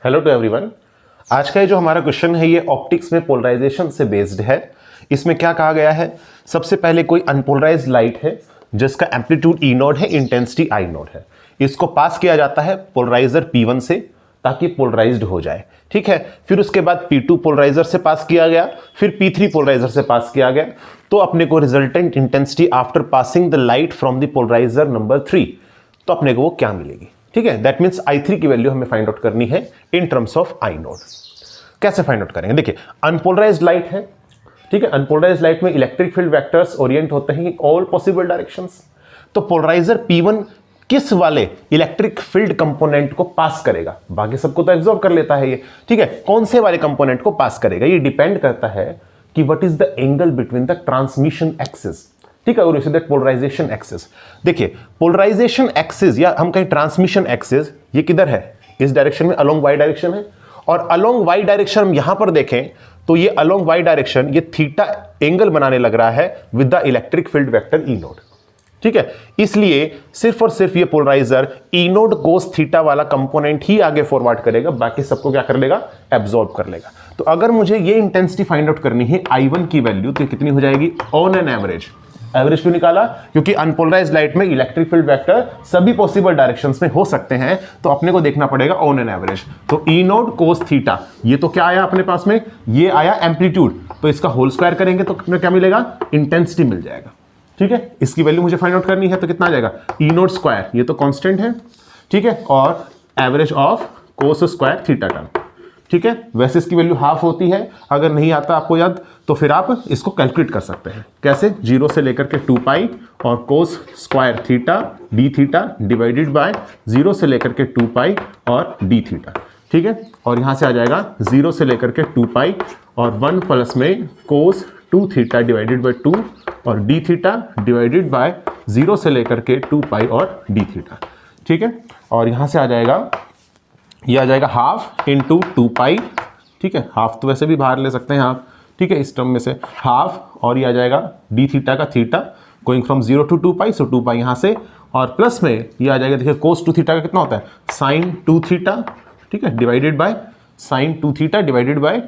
Hello to everyone. आज का ये जो हमारा क्वेश्चन है ये ऑप्टिक्स में पोलराइजेशन से बेस्ड है। इसमें क्या कहा गया है, सबसे पहले कोई अनपोलराइज्ड लाइट है जिसका एम्पलीट्यूड ई नोड है, इंटेंसिटी आई नोड है। इसको पास किया जाता है पोलराइजर P1 से ताकि पोलराइज्ड हो जाए, ठीक है। फिर उसके बाद P2 पोलराइजर से पास किया गया, फिर P3 पोलराइजर से पास किया गया, तो अपने को resultant intensity after passing the light from the polarizer number 3, तो अपने को वो क्या मिलेगी, ठीक है। दैट मीन्स I3 की वैल्यू हमें फाइंड आउट करनी है in terms of I node. कैसे फाइंड आउट करेंगे, देखिए अनपोलराइज्ड लाइट है, ठीक है। अनपोलराइज्ड लाइट में इलेक्ट्रिक फील्ड वेक्टर्स ओरिएंट होते हैं ऑल पॉसिबल डायरेक्शंस। तो पोलराइजर P1 किस वाले इलेक्ट्रिक फील्ड कंपोनेंट को पास करेगा, बाकी सबको तो एब्जॉर्ब कर लेता है ये, ठीक है। कौन से वाले कंपोनेंट को पास करेगा, ये डिपेंड करता है कि what is the angle between the transmission axis, ठीक है, और इसी दैट पोलराइजेशन एक्सिस। देखिए पोलराइजेशन एक्सिस या हम कहें ट्रांसमिशन एक्सिस, ये किधर है, इस डायरेक्शन में अलोंग वाई डायरेक्शन है। और अलोंग वाई डायरेक्शन हम यहां पर देखें तो ये अलोंग वाई डायरेक्शन ये थीटा एंगल बनाने लग रहा है with the electric field vector E naught, ठीक है। इसलिए सिर्फ और सिर्फ ये polarizer E naught cos theta वाला कंपोनेंट ही आगे फॉरवर्ड करेगा, बाकी सबको क्या कर लेगा, एब्जॉर्ब कर लेगा। तो अगर मुझे ये इंटेंसिटी फाइंड आउट करनी है I1 की वैल्यू, तो कितनी हो जाएगी ऑन एन एवरेज। एवरेज क्यों निकाला, क्योंकि अनपोलराइज्ड लाइट में इलेक्ट्रिक फील्ड वेक्टर सभी पॉसिबल डायरेक्शंस में हो सकते हैं, तो अपने को देखना पड़ेगा ऑन एन एवरेज। तो ई नोड कोस थीटा, ये तो क्या आया अपने पास में, ये आया एम्पलीट्यूड, तो इसका होल स्क्वायर करेंगे तो क्या मिलेगा, इंटेंसिटी मिल जाएगा, ठीक है। इसकी वैल्यू मुझे फाइंड आउट करनी है तो कितना आ जाएगा, ई नोड स्क्वायर, ये तो कांस्टेंट है, ठीक है, और average of cos square theta term, ठीक है। वैसे इसकी वैल्यू हाफ होती है, अगर नहीं आता आपको याद तो फिर आप इसको कैलकुलेट कर सकते हैं। कैसे, 0 से लेकर के 2 पाई और cos square theta D theta divided by 0 से लेकर के 2 पाई और डी थीटा, ठीक है। और यहां से आ जाएगा 0 से लेकर के 2 पाई और 1 प्लस में कोस 2 थीटा डिवाइडेड बाय 2 और डी थीटा डिवाइडेड बाय 0 से लेकर के 2 पाई और डी थीटा, ठीक है। और यहां से आ जाएगा, ये आ जाएगा हाफ इंटू 2 पाई, ठीक है। हाफ तो वैसे भी बाहर ले सकते हैं आप, ठीक है, इस टर्म में से हाफ, और ये आ जाएगा डी थीटा का थीटा गोइंग फ्रॉम 0 टू 2 पाई, सो 2 पाई यहाँ से, और प्लस में ये आ जाएगा, देखिए कोस 2 थीटा का कितना होता है, साइन 2 थीटा, ठीक है, divided by sine 2 theta divided by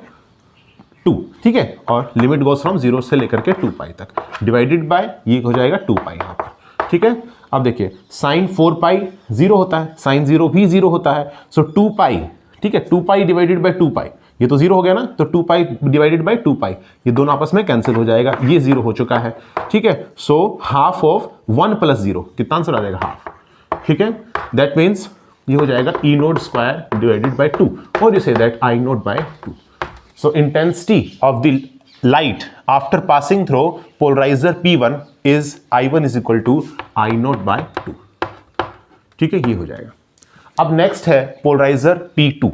2, ठीक है। और लिमिट गोज फ्रॉम 0 से लेकर के 2 पाई तक डिवाइडेड बाय, ये हो जाएगा 2 पाई यहाँ पर, ठीक है। अब देखिए साइन 4 पाई 0 होता है, साइन 0 भी 0 होता है, सो 2 पाई, ठीक है, 2 पाई डिवाइडेड बाय 2 पाई, ये तो 0 हो गया ना, तो 2 पाई डिवाइडेड बाय 2 पाई, ये दोनों आपस में कैंसिल हो जाएगा, ये 0 हो चुका है, ठीक है। सो हाफ ऑफ 1 प्लस 0, कितना आंसर आ जाएगा, हाफ, ठीक है। दैट मीन्स ये हो जाएगा E naught square divided by 2, और you say that I naught by 2। So intensity of the light after passing through polarizer P1 is I1 is equal to I naught by 2, ठीक है, ये हो जाएगा। अब नेक्स्ट है पोलराइजर P2।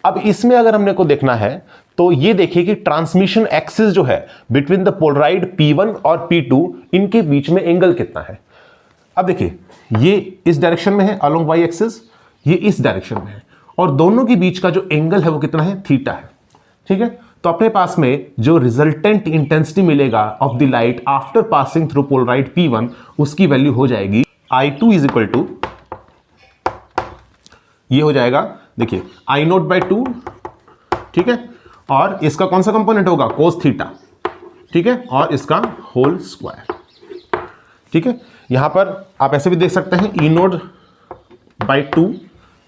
अब इसमें अगर हमने को देखना है तो ये देखिए कि ट्रांसमिशन एक्सिस जो है बिटवीन द पोलराइड P1 और P2, इनके बीच में एंगल कितना है। अब देखिए ये इस डायरेक्शन में है अलोंग वाई एक्सिस, ये इस डायरेक्शन में है, और दोनों के बीच का जो एंगल है वो कितना है, थीटा है, ठीक है। तो अपने पास में जो रिजल्टेंट इंटेंसिटी मिलेगा of the light after passing through Polaroid P1, उसकी वैल्यू हो जाएगी I2 इज इक्वल टू, ये हो जाएगा, देखिए I नोट बाय 2, ठीक है, और इसका कौन सा कंपोनेंट होगा, कोस थीटा, ठीक है, और इसका होल स्क्वायर, ठीक है। यहां पर आप ऐसे भी देख सकते हैं ई नोड बाय 2,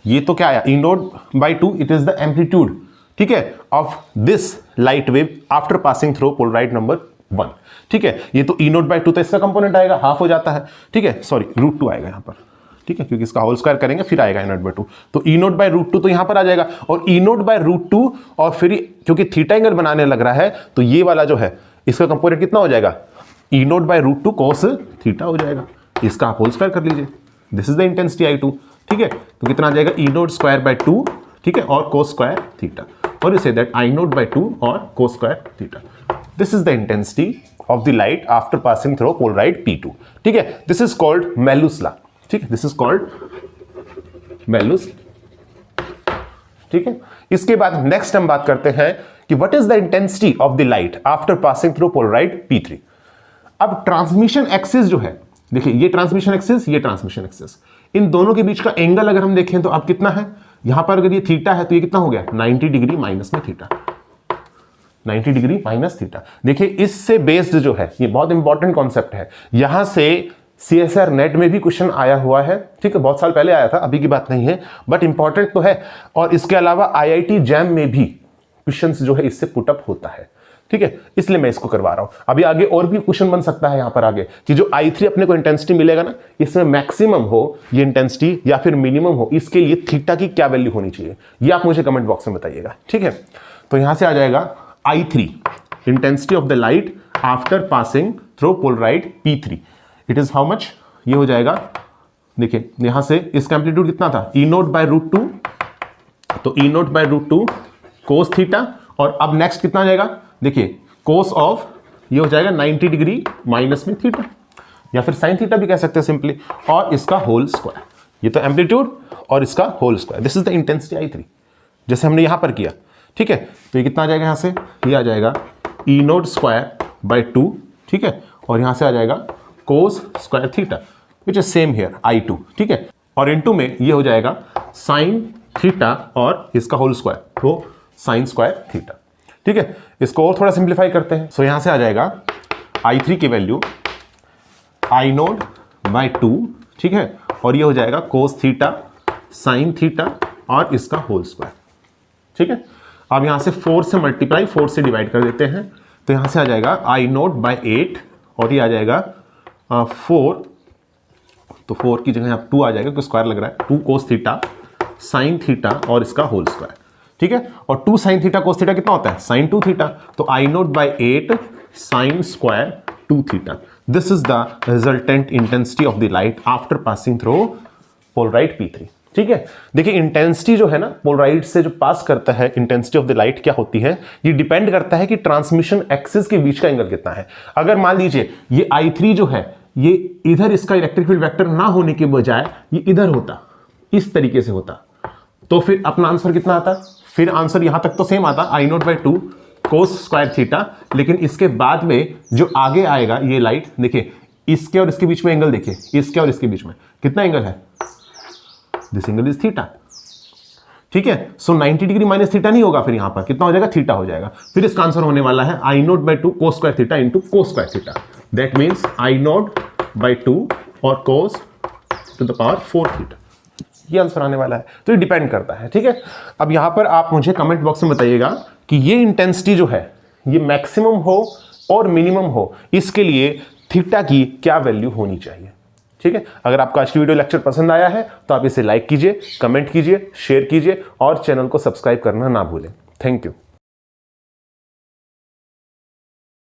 ये तो क्या आया, E naught by 2, it is the amplitude, ठीक है, of this light wave after passing through polaroid number 1, ठीक है। ये तो ई नोट बाय 2, तो इसका कंपोनेंट आएगा, हाफ हो जाता है, ठीक है, सॉरी √2 आएगा यहाँ पर, ठीक है, क्योंकि इसका होल स्क्वायर करेंगे फिर आएगा ई नोट बाय 2, तो ई नोट बाय √2 तो यहाँ पर आ जाएगा, और ई नोट बाय √2, और फिर क्योंकि थीटा एंगल बनाने लग रहा है तो ये वाला जो है इसका कंपोनेंट कितना हो जाएगा, ई नोट बाय √2 कोस थीटा हो जाएगा, इसका आप होल स्क्वायर कर लीजिए, this is the intensity I2, ठीक है। तो कितना आ जाएगा, ई नोट स्क्वायर बाय 2, ठीक है, और कोस स्क्वायर थीटा, और you say that I naught by 2 और cos square theta. This is the intensity of the light after passing through polaroid P2, ठीक है। This is called Malus law, ठीक है, this is called मेलुस, ठीक है। इसके बाद नेक्स्ट हम बात करते हैं कि what is the intensity of the light after passing through Polaroid P3। अब ट्रांसमिशन एक्सिस जो है, देखिए ये ट्रांसमिशन एक्सिस, ये ट्रांसमिशन एक्सिस, इन दोनों के बीच का एंगल अगर हम देखें तो अब कितना है, यहां पर अगर ये थीटा है तो ये कितना हो गया 90 डिग्री माइनस में थीटा, 90 डिग्री माइनस थीटा। देखिए इससे बेस्ड जो है, ये बहुत इंपॉर्टेंट कॉन्सेप्ट है, यहां से CSR नेट में भी क्वेश्चन आया हुआ है, ठीक है, बहुत साल पहले आया था, अभी की बात नहीं है, बट इंपॉर्टेंट तो है। और इसके अलावा IIT जैम में भी क्वेश्चन जो है इससे पुटअप होता है, ठीक है, इसलिए मैं इसको करवा रहा हूं। अभी आगे और भी क्वेश्चन बन सकता है यहां पर आगे कि जो I3 अपने को इंटेंसिटी मिलेगा ना, इसमें मैक्सिमम हो ये इंटेंसिटी या फिर मिनिमम हो, इसके लिए थीटा की क्या वैल्यू होनी चाहिए, ये आप मुझे कमेंट बॉक्स में बताइएगा, ठीक है। तो यहां से आ जाएगा I3 intensity of the light after passing through Polaroid P3, it is how much, ये हो जाएगा, देखिए यहां से इसका एम्पलीट्यूड कितना था E0/√2, तो E0/√2 कोस थीटा, और अब नेक्स्ट कितना आ जाएगा, देखिए कोस ऑफ, ये हो जाएगा 90 डिग्री माइनस में थीटा, या फिर साइन थीटा भी कह सकते हैं सिंपली, और इसका होल स्क्वायर, ये तो एम्पलीट्यूड और इसका whole square, this is the intensity I3 जैसे हमने यहां पर किया, ठीक है। तो ये कितना आ जाएगा, यहां से ये आ जाएगा E0/2, ठीक है, और यहां से आ जाएगा कोस square theta which is same here I2, ठीक है, और इनटू में ये हो जाएगा साइन थीटा और इसका होल स्क्वायर, तो साइन स्क्वायर थीटा, ठीक है। इसको और थोड़ा सिंप्लीफाई करते हैं, सो यहां से आ जाएगा I3 की वैल्यू I0/2, ठीक है, और ये हो जाएगा कोस थीटा साइन थीटा और इसका होल स्क्वायर, ठीक है। अब यहां से 4 से मल्टीप्लाई 4 से डिवाइड कर देते हैं, तो यहां से आ जाएगा I0/8 और ये आ जाएगा 4, तो 4 की जगह आप 2 आ जाएगा क्योंकि स्क्वायर लग रहा है, 2 कोस थीटा साइन थीटा और इसका होल स्क्वायर, ठीक है। और 2 साइन थीटा कोस थीटा कितना होता है, साइन 2 थीटा, तो I0/8 sine square 2 theta, this is the resultant intensity of the light after passing through Polaroid P3, ठीक है। देखिए इंटेंसिटी जो है ना पोलराइड से जो पास करता है, इंटेंसिटी ऑफ द लाइट क्या होती है, ये डिपेंड करता है कि ट्रांसमिशन एक्सिस के बीच का एंगल कितना है। अगर मान लीजिए ये I3 जो है ये इधर इसका इलेक्ट्रिक फील्ड वेक्टर ना होने के बजाय ये इधर होता, इस तरीके से होता, तो फिर अपना आंसर कितना आता, फिर आंसर यहां तक तो सेम आता I0/2 कोस स्क्वायर थीटा, लेकिन इसके बाद में जो आगे आएगा ये लाइट, देखिए इसके और इसके बीच में एंगल, देखिए इसके और इसके बीच में कितना एंगल है, दिस एंगल इज थीटा, ठीक है। सो 90 डिग्री माइनस थीटा नहीं होगा, फिर यहां पर कितना हो जाएगा, थीटा हो जाएगा, फिर इसका आंसर होने वाला है I0/2 cos square theta into cos square theta, that means I0/2 और कोस टू द पावर 4 थीटा, ये आंसर आने वाला है। तो ये डिपेंड करता है, ठीक है। अब यहां पर आप मुझे कमेंट बॉक्स में बताइएगा कि ये इंटेंसिटी जो है ये मैक्सिमम हो और मिनिमम हो, इसके लिए थीटा की क्या वैल्यू होनी चाहिए, ठीक है। अगर आपको आज की वीडियो लेक्चर पसंद आया है तो आप इसे लाइक कीजिए, कमेंट कीजिए, शेयर कीजिए और चैनल को सब्सक्राइब करना ना भूलें। Thank you.